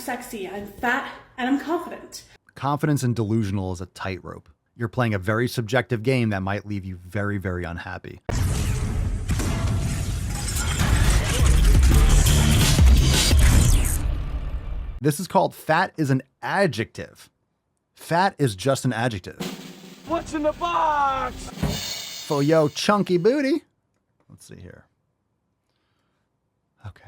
sexy, I'm fat, and I'm confident. Confidence and delusional is a tightrope. You're playing a very subjective game that might leave you very, very unhappy. This is called fat is an adjective. Fat is just an adjective. What's in the box? For yo chunky booty. Let's see here. Okay.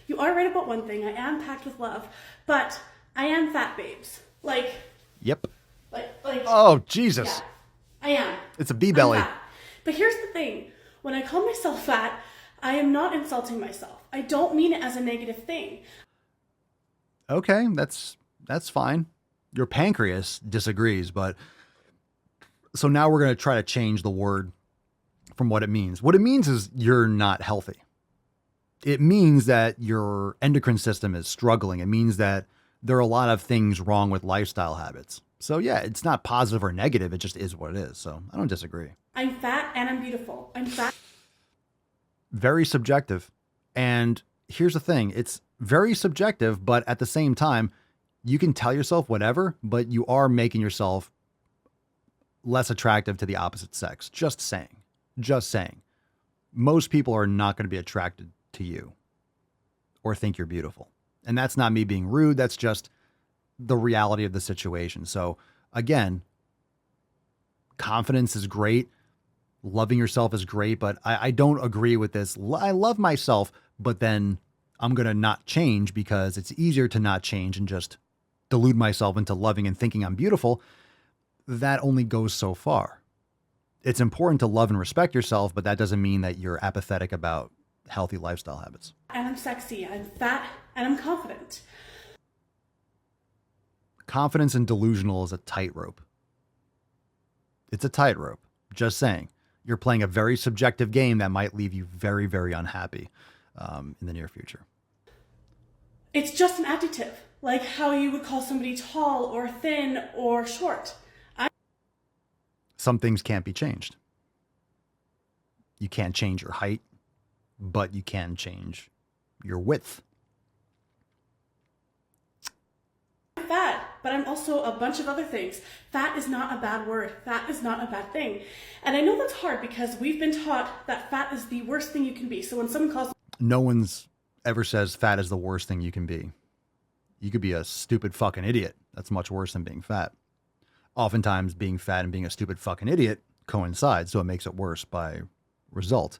You are right about one thing, I am packed with love, but I am fat, babes. Yep. Like. Oh, Jesus. Yeah, I am. It's a B-belly. I'm fat. But here's the thing. When I call myself fat, I am not insulting myself. I don't mean it as a negative thing. Okay, that's fine. Your pancreas disagrees, but so now we're going to try to change the word from what it means. What it means is you're not healthy. It means that your endocrine system is struggling. It means that there are a lot of things wrong with lifestyle habits. So yeah, it's not positive or negative. It just is what it is. So I don't disagree. I'm fat and I'm beautiful. I'm fat. Very subjective. And here's the thing. It's very subjective, but at the same time, you can tell yourself whatever, but you are making yourself less attractive to the opposite sex. Just saying. Just saying. Most people are not going to be attracted to you or think you're beautiful. And that's not me being rude. That's just the reality of the situation. So again, confidence is great. Loving yourself is great, but I don't agree with this. I love myself, but then I'm going to not change because it's easier to not change and just delude myself into loving and thinking I'm beautiful. That only goes so far. It's important to love and respect yourself, but that doesn't mean that you're apathetic about healthy lifestyle habits. And I'm sexy, I'm fat, and I'm confident. Confidence and delusional is a tightrope. It's a tightrope. Just saying. You're playing a very subjective game that might leave you very, very unhappy in the near future. It's just an adjective, like how you would call somebody tall or thin or short. Some things can't be changed. You can't change your height, but you can change your width. I'm fat, but I'm also a bunch of other things. Fat is not a bad word. Fat is not a bad thing. And I know that's hard because we've been taught that fat is the worst thing you can be. So when someone calls... No one's ever says fat is the worst thing you can be. You could be a stupid fucking idiot. That's much worse than being fat. Oftentimes being fat and being a stupid fucking idiot coincide, so it makes it worse by result.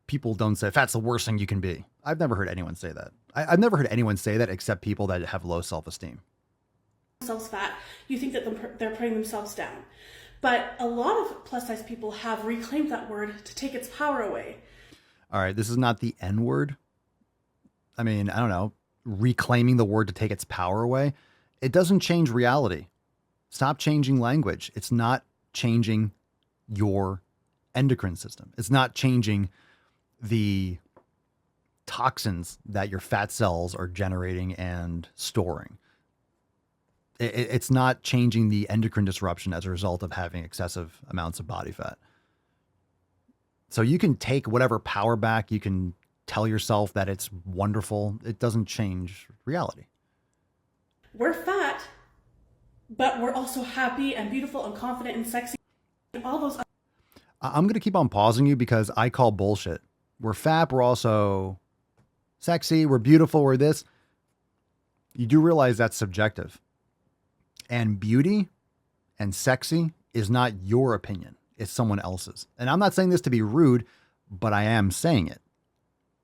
People don't say fat's the worst thing you can be. I've never heard anyone say that. I've never heard anyone say that except people that have low self-esteem. Themselves fat, you think that they're putting themselves down. But a lot of plus size people have reclaimed that word to take its power away. All right, this is not the N word. I mean, I don't know, reclaiming the word to take its power away. It doesn't change reality. Stop changing language. It's not changing your endocrine system. It's not changing the toxins that your fat cells are generating and storing. It's not changing the endocrine disruption as a result of having excessive amounts of body fat. So you can take whatever power back. You can tell yourself that it's wonderful. It doesn't change reality. We're fat, but we're also happy and beautiful and confident and sexy. And all those. I'm going to keep on pausing you because I call bullshit. We're fat. We're also sexy. We're beautiful. We're this. You do realize that's subjective. And beauty and sexy is not your opinion. It's someone else's. And I'm not saying this to be rude, but I am saying it.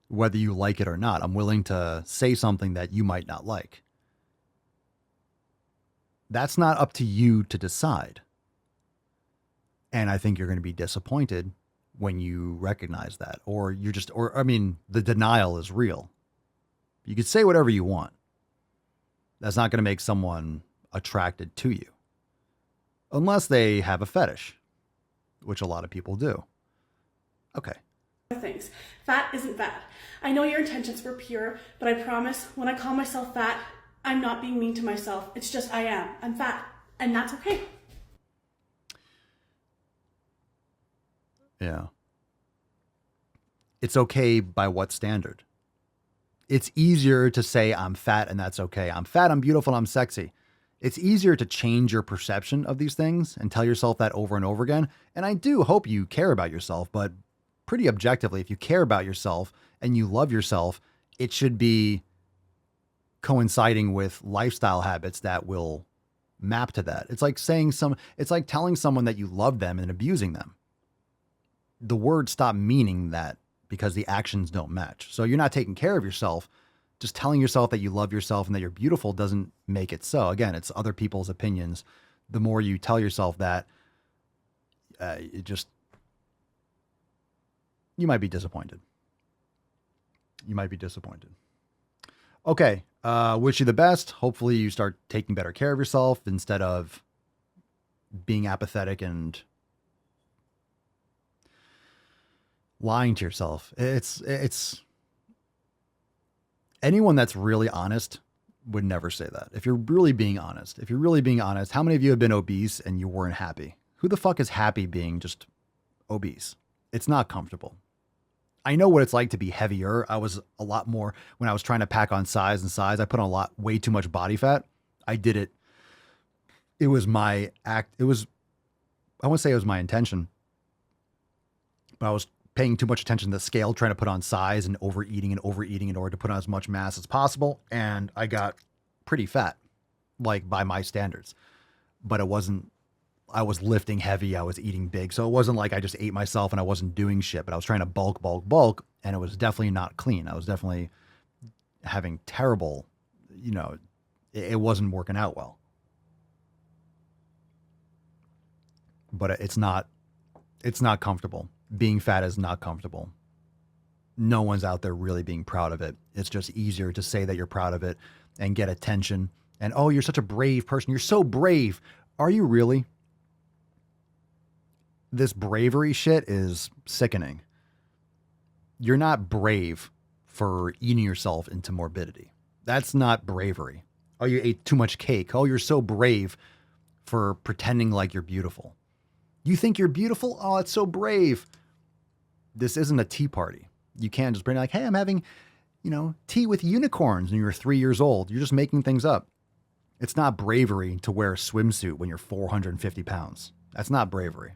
Whether you like it or not, I'm willing to say something that you might not like. That's not up to you to decide. And I think you're going to be disappointed when you recognize that, or the denial is real. You could say whatever you want. That's not going to make someone attracted to you unless they have a fetish, which a lot of people do. Okay. Things. Fat isn't bad. I know your intentions were pure, but I promise when I call myself fat, I'm not being mean to myself. It's just I am. I'm fat, and that's okay. Yeah. It's okay by what standard? It's easier to say I'm fat and that's okay. I'm fat, I'm beautiful, I'm sexy. It's easier to change your perception of these things and tell yourself that over and over again. And I do hope you care about yourself, but pretty objectively, if you care about yourself and you love yourself, it should be coinciding with lifestyle habits that will map to that. It's like it's like telling someone that you love them and abusing them. The words stop meaning that because the actions don't match. So you're not taking care of yourself. Just telling yourself that you love yourself and that you're beautiful doesn't make it so. Again, it's other people's opinions. The more you tell yourself that, you might be disappointed. You might be disappointed. Okay. Wish you the best. Hopefully you start taking better care of yourself instead of being apathetic and lying to yourself. It's anyone that's really honest would never say that. If you're really being honest, how many of you have been obese and you weren't happy? Who the fuck is happy being just obese? It's not comfortable. I know what it's like to be heavier. I was a lot more when I was trying to pack on size. I put on way too much body fat. I did it. It was my act. I wouldn't say it was my intention, but I was paying too much attention to the scale, trying to put on size and overeating in order to put on as much mass as possible. And I got pretty fat, like by my standards, but I was lifting heavy. I was eating big. So it wasn't like I just ate myself and I wasn't doing shit, but I was trying to bulk. And it was definitely not clean. I was definitely having terrible, it wasn't working out well, but it's not comfortable. Being fat is not comfortable. No one's out there really being proud of it. It's just easier to say that you're proud of it and get attention. And, oh, you're such a brave person. You're so brave. Are you really? This bravery shit is sickening. You're not brave for eating yourself into morbidity. That's not bravery. Oh, you ate too much cake. Oh, you're so brave for pretending like you're beautiful. You think you're beautiful? Oh, it's so brave. This isn't a tea party. You can't just bring like, hey, I'm having, tea with unicorns and you're 3 years old. You're just making things up. It's not bravery to wear a swimsuit when you're 450 pounds. That's not bravery.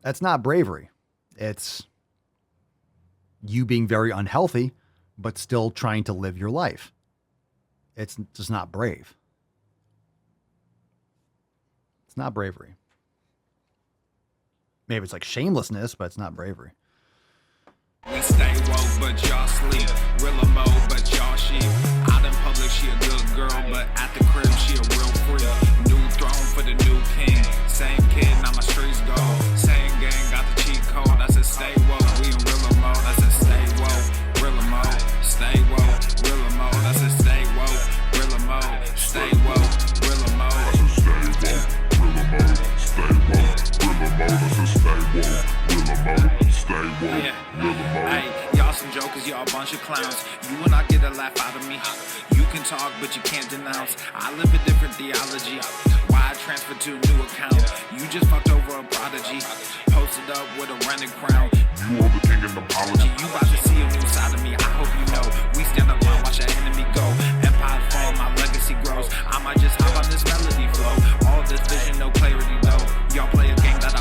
That's not bravery. It's you being very unhealthy, but still trying to live your life. It's just not brave. It's not bravery. Maybe it's like shamelessness, but it's not bravery. We stay woke, but y'all sleep. Rilla mo, but y'all sheep. Out in public, she a good girl, but at the crib, she a real freak. New throne for the new king. Same kid, now my streets go. Same gang, got the cheat code. I said stay woke, we in Rilla mo. I said stay woke, Rilla mo. Stay woke, Rilla mo. I said stay woke, Rilla mo. Stay woke, Rilla mo. I said stay woke, Rilla mo. Stay woke, Rilla mo. I said stay woke, Rilla mo. Stay woke, Rilla mo. Hey, y'all some jokers, y'all a bunch of clowns. You will not get a laugh out of me. You can talk, but you can't denounce. I live a different theology. Why I transferred to a new account? You just fucked over a prodigy. Posted up with a running crown. You are the king of apology. You about to see a new side of me. I hope you know. We stand up and watch our enemy go. Empire fall, my legacy grows. I might just hop on this melody flow. All this vision, no